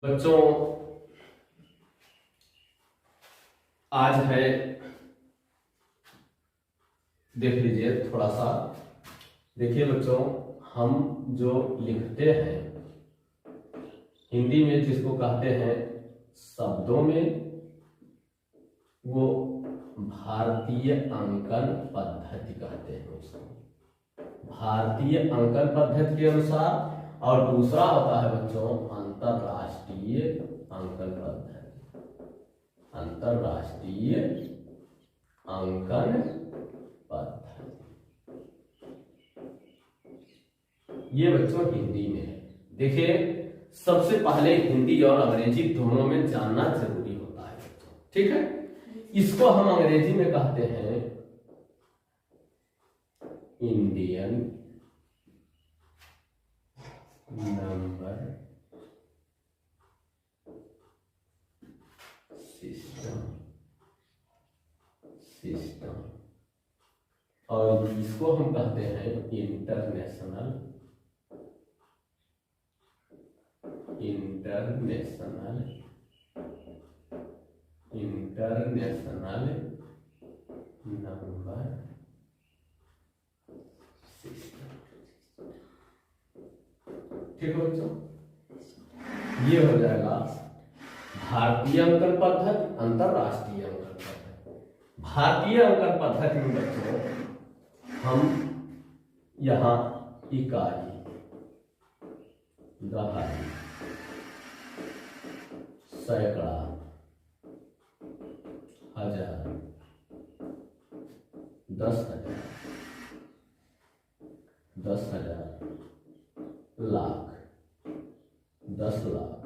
बच्चों, आज है, देख लीजिए थोड़ा सा। देखिए बच्चों, हम जो लिखते हैं हिंदी में जिसको कहते हैं शब्दों में, वो भारतीय अंकन पद्धति कहते हैं उसको, भारतीय अंकन पद्धति के अनुसार। और दूसरा होता है बच्चों अंतरराष्ट्रीय अंकन पद्धति, अंतरराष्ट्रीय अंकन पद्धति। ये बच्चों हिंदी में है। देखिए, सबसे पहले हिंदी और अंग्रेजी दोनों में जानना जरूरी होता है बच्चों, ठीक है। इसको हम अंग्रेजी में कहते हैं इंडियन नंबर सिस्टम, और इसको हम कहते हैं इंटरनेशनल नंबर सिस्टम। ठीक है बच्चों, ये हो जाएगा भारतीय अंकन पद्धति, अंतरराष्ट्रीय अंकन पद्धति। भारतीय अंकन पद्धति में बच्चों हम यहां इकाई, दहाई, सैकड़ा, हजार, 10,000, 10,000, लाख, 10 लाख,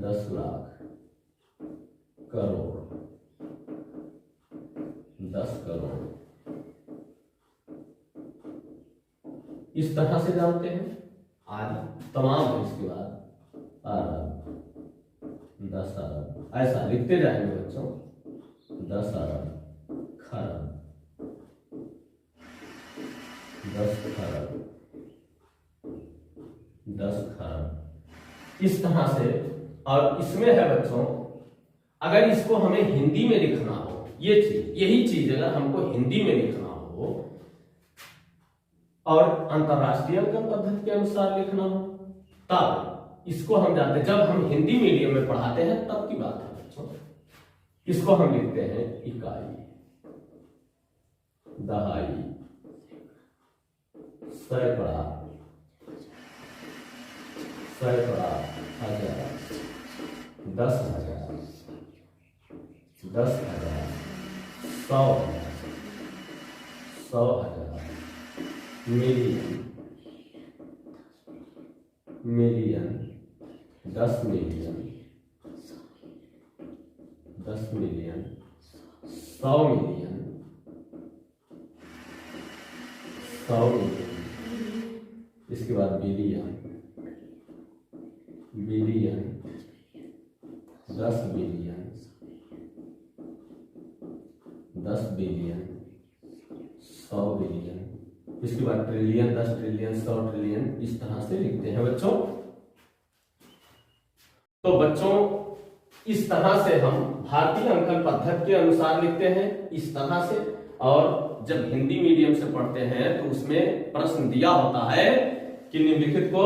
10 लाख, करोड़, 10 करोड़, इस तरह से जानते हैं। आदि तमाम है। इसके बाद अरब, 10 अरब, ऐसा लिखते जाएंगे बच्चों। 10 अरब, खरब, 10 खरब, 10 खरब, इस तरह से। और इसमें है बच्चों, अगर इसको हमें हिंदी में लिखना हो, ये चीज, यही चीज अगर हमको हिंदी में लिखना हो और अंतरराष्ट्रीय अंकन पद्धति के अनुसार लिखना हो, तब इसको हम जानते हैं। जब हम हिंदी मीडियम में पढ़ाते हैं तब की बात है बच्चों। इसको हम लिखते हैं इकाई, दहाई, सैकड़ा, हजार, 10,000, 10,000, 100,000, 100,000, million, 10 million, 10 million, 100 million, 100 million, इसके बाद बिलियन, 10 बिलियन, 10 बिलियन, 100 बिलियन, इसके बाद ट्रिलियन, 10 ट्रिलियन, 100 ट्रिलियन, इस तरह से लिखते हैं बच्चों। तो बच्चों, इस तरह से हम भारतीय अंकन पद्धति के अनुसार लिखते हैं, इस तरह से। और जब हिंदी मीडियम से पढ़ते हैं तो उसमें प्रश्न दिया होता है कि निम्नलिखित को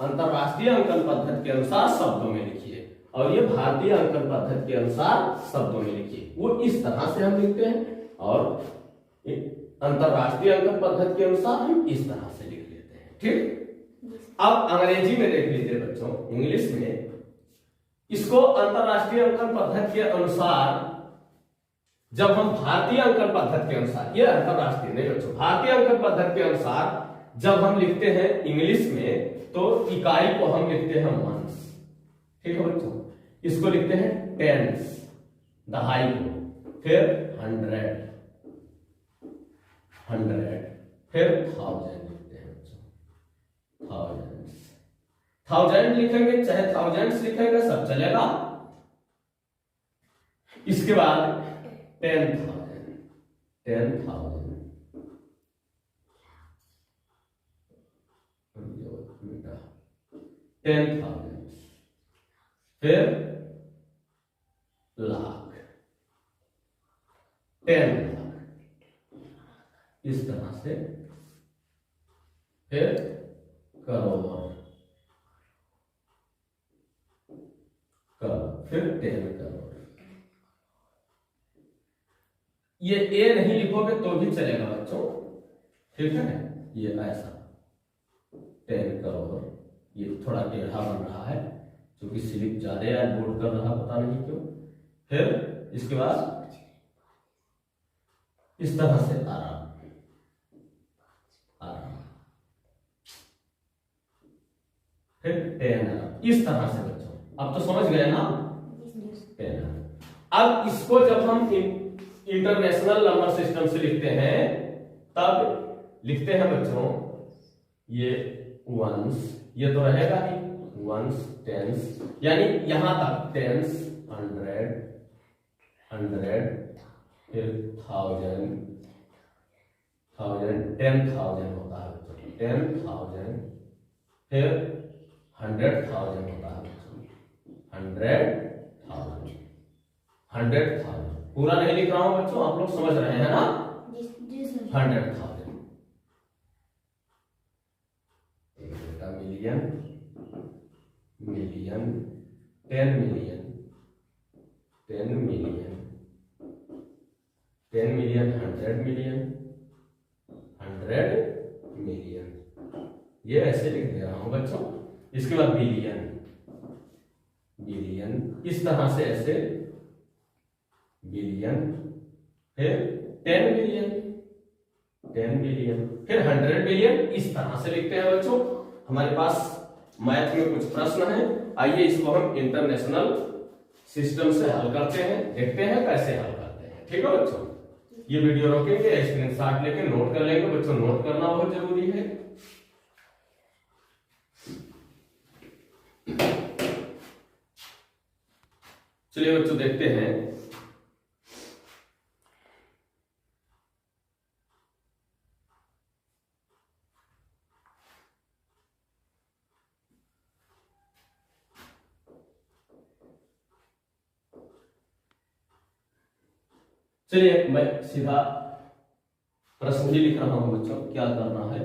अंतरराष्ट्रीय अंकन पद्धति के अनुसार शब्दों में लिखिए, और ये भारतीय अंकन पद्धति के अनुसार शब्दों में लिखिए। वो इस तरह से हम लिखते हैं, और अंतरराष्ट्रीय अंकन पद्धति के अनुसार हम इस तरह से लिख लेते हैं। ठीक। अब अंग्रेजी में देख लीजिए बच्चों, इंग्लिश में इसको अंतरराष्ट्रीय अंकन पद्धति के अनुसार, जब हम भारतीय अंकन पद्धति के अनुसार, ये अंतरराष्ट्रीय नहीं बच्चों, भारतीय अंकन पद्धति के अनुसार जब हम लिखते हैं इंग्लिश में, तो इकाई को हम लिखते हैं मंस। ठीक है बच्चों, इसको लिखते हैं टेंस, दहाई को, फिर 100, फिर 1000 लिखते हैं बच्चों, थाउजेंड लिखेंगे चाहे थाउजेंड्स लिखेंगे, सब चलेगा। इसके बाद 10,000, 10,000, 10,000, फिर लाख, 10 लाख, इस तरह से, फिर करोड़, फिर 10 करोड़। ये ए नहीं लिखोगे तो भी चलेगा बच्चों, ठीक है। ये ऐसा 10 करोड़, ये थोड़ा टेढ़ा बन रहा है क्योंकि स्लिप ज्यादा या लोड कर रहा, पता नहीं क्यों। फिर इसके बाद इस तरह से आराम, फिर 10 इस तरह से बच्चों। अब तो समझ गए ना 10। अब इसको जब हम इंटरनेशनल नंबर सिस्टम से लिखते हैं तब लिखते हैं बच्चों, ये वंस, ये तो रहेगा ही वंस, टेंस, यानी यहां तक टेंस, 100, 100, फिर 1000, 10,000 होता है बच्चों, 10,000, फिर 100,000 होता है बच्चों, 100,000, 100,000। पूरा नहीं लिख रहा हूं बच्चों, आप लोग समझ रहे हैं ना। 100,000, million, million, 10 million, 10 million, 10 million, 100 million, 100 million, ये ऐसे लिख दे रहा हूं बच्चों। इसके बाद बिलियन, बिलियन, इस तरह से ऐसे बिलियन, फिर 10 बिलियन, 10 बिलियन, फिर 100 बिलियन, इस तरह से लिखते हैं बच्चों। हमारे पास मैथ में कुछ प्रश्न है, आइए इसको हम इंटरनेशनल सिस्टम से हल करते हैं, देखते हैं कैसे हल करते हैं, ठीक है बच्चों। ये वीडियो रोकेंगे, स्क्रीनशॉट लेके नोट कर लेंगे बच्चों, नोट करना बहुत जरूरी है। चलिए बच्चों देखते हैं। चलिए मैं सीधा प्रश्न ही लिख रहा हूं बच्चों, क्या करना है।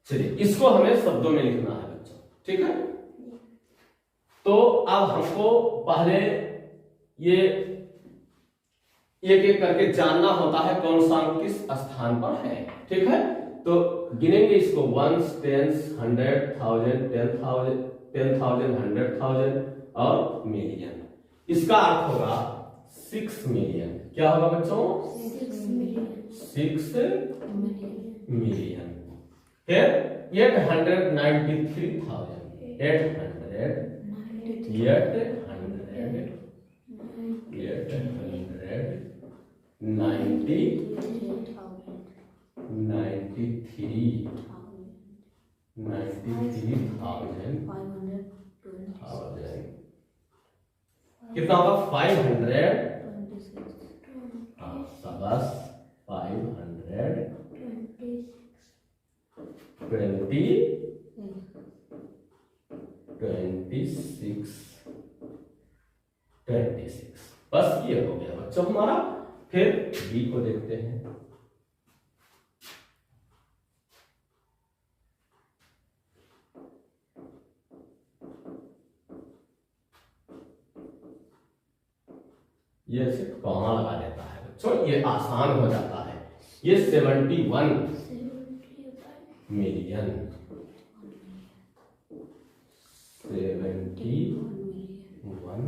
चलिए इसको हमें शब्दों में लिखना है बच्चों, ठीक है। तो अब हमको पहले ये एक एक करके जानना होता है कौन सा अंक किस स्थान पर है, ठीक है। तो गिनेंगे इसको, वंस, टेंस, 100,000, 10,000, 10,000, 100,000 और मिलियन। इसका अर्थ होगा 6 मिलियन। क्या होगा बच्चों? 6 मिलियन। फिर 893,000, 93,000 कितना होगा? 500, बस 526, बस ये हो गया बच्चों हमारा। फिर बी को देखते हैं। ये सिर्फ कॉमा लगा देता है बच्चों, ये आसान हो जाता है। ये 71 मिलियन, 71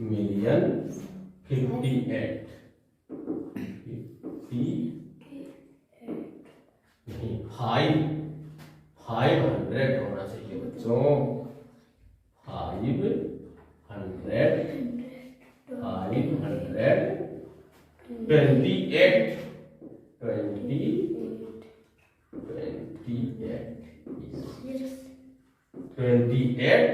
मिलियन, 58 नहीं, 500 होना चाहिए बच्चों, 500, 528, 28,000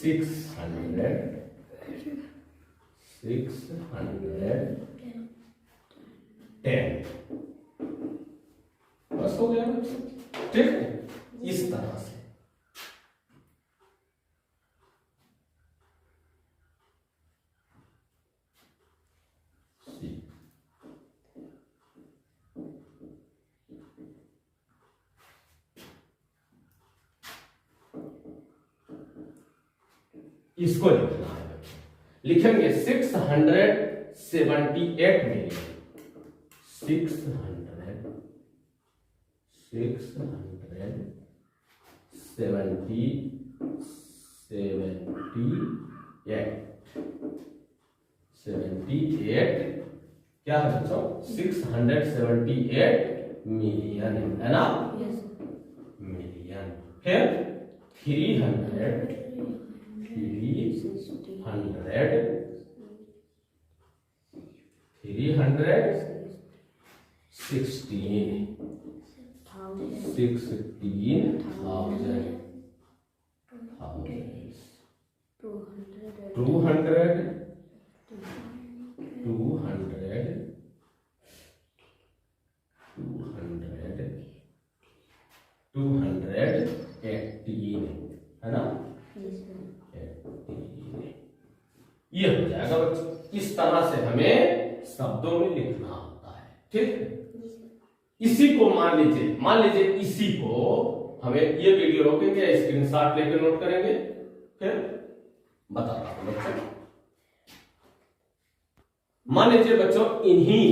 610 बस हो गया बच्चों, ठीक है। इस तरह से इसको लिखना है बच्चों। लिखेंगे 678 मिलियन, 678 क्या है बच्चों, 678 मिलियन है ना, मिलियन। फिर 218 है ना, 18 ये हो जाएगा बच्चों। इस तरह से हमें शब्दों में लिखना होता है, ठीक। इसी को मान लीजिए इसी को हमें, ये वीडियो रोकेंगे, स्क्रीनशॉट लेकर नोट करेंगे, फिर बता रहा हूं बच्चों। मान लीजिए बच्चों इन्हीं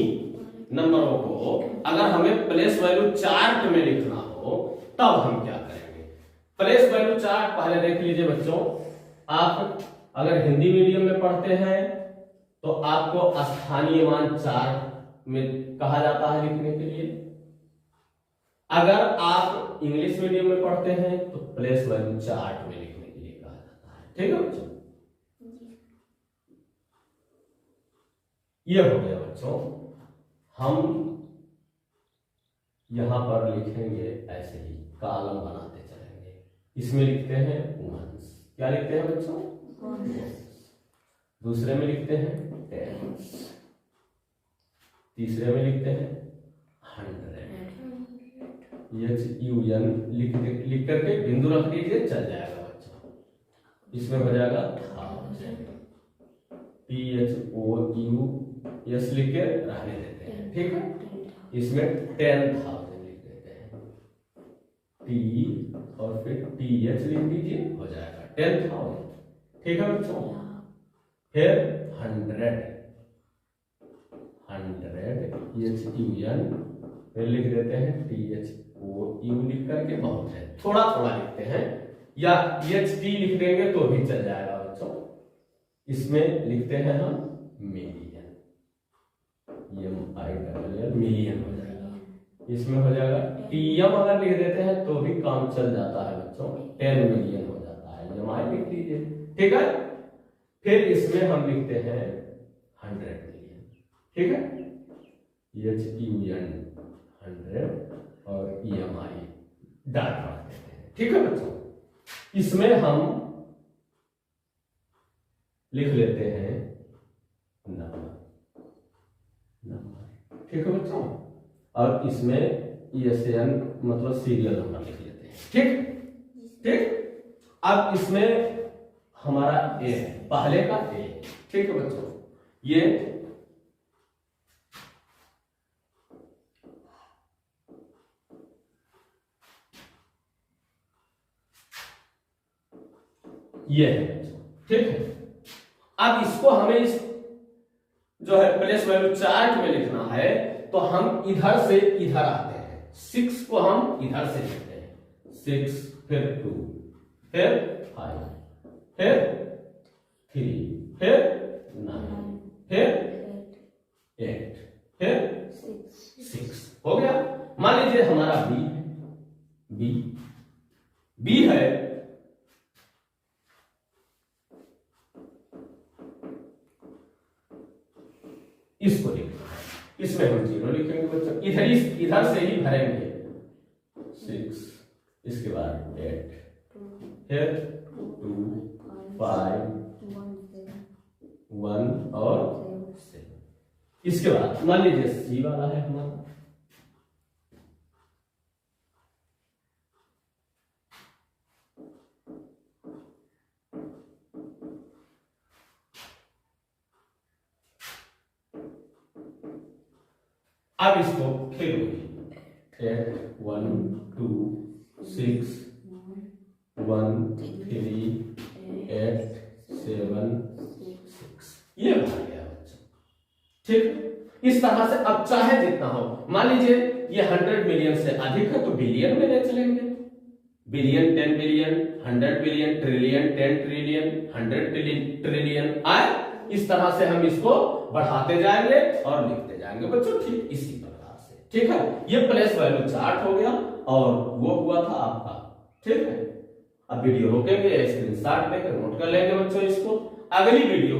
नंबरों को अगर हमें प्लेस वैल्यू चार्ट में लिखना हो तब हम क्या करेंगे। प्लेस वैल्यू चार्ट पहले देख लीजिए बच्चों। आप अगर हिंदी मीडियम में पढ़ते हैं तो आपको स्थानीय मान चार्ट में कहा जाता है लिखने के लिए। अगर आप इंग्लिश मीडियम में पढ़ते हैं तो प्लेस वैल्यू चार्ट में लिखने के लिए कहा जाता है, ठीक है बच्चों। यह हो गया बच्चों। हम यहां पर लिखेंगे ऐसे ही, कॉलम बनाते चलेंगे। इसमें लिखते हैं वंस, क्या लिखते हैं बच्चों, दूसरे में लिखते हैं टेंस, तीसरे में लिखते हैं 100, HUN लिख करके बिंदु रख दीजिए, चल जाएगा बच्चों। इसमें हो जाएगा 1000, THOUS लिख के रहने देते हैं, ठीक है। इसमें 10,000 लिख देते हैं, T और फिर TH लिख दीजिए, हो जाएगा 10,000, ठीक है बच्चों। फिर 100 HUN फिर लिख देते हैं THOU लिख करके, बहुत है, थोड़ा थोड़ा लिखते हैं, या HT लिख देंगे तो भी चल जाएगा बच्चों। इसमें लिखते हैं हम मिलियन, मिलियन हो जाएगा। इसमें हो जाएगा TM अगर लिख देते हैं तो भी काम चल जाता है बच्चों, 10 मिलियन हो जाता है, MI लिख लीजिए, ठीक है। फिर इसमें हम लिखते हैं 100 मिलियन, ठीक है। HUN 100 और EMI डाट रख देते हैं, ठीक है बच्चों। इसमें हम लिख लेते हैं नंबर, ठीक है बच्चों। और इसमें ESN मतलब सीरियल नंबर लिख लेते हैं, ठीक ठीक। अब इसमें हमारा A है, पहले का A, ठीक है बच्चों। ये है बच्चों, ठीक है। अब इसको हमें इस जो है प्लेस वैल्यू चार्ट में लिखना है, तो हम इधर से इधर आते हैं। 6 को हम इधर से लिखते हैं, 6 फिर 2 फिर 5 फिर 3 फिर 9 फिर 8 फिर 6 हो गया। मान लीजिए हमारा बी है, इसको लिखना है। इसमें हम 0 लिखेंगे बच्चों, इधर से ही भरेंगे 6, इसके बाद 8 फिर 2 5 1 और 7। इसके बाद मान लीजिए सी वाला है हमारा, अब इसको फिर 8 1 2 6 1 3 8 7 6 ये बन गया बच्चा। ठीक, इस तरह से अब चाहे जितना हो, मान लीजिए ये 100 मिलियन से अधिक है तो बिलियन में ले चलेंगे, billion 10 billion 100 billion trillion 10 trillion 100 trillion आए, इस तरह से हम इसको बढ़ाते जाएंगे और लिखते जाएंगे बच्चों। ठीक इसी प्रकार से, ठीक है, ये प्लेस वैल्यू चार्ट हो गया और वो हुआ था आपका। ठीक है, अब वीडियो रोकेंगे, स्क्रीनशॉट लेकर नोट कर लेंगे बच्चों इसको। अगली वीडियो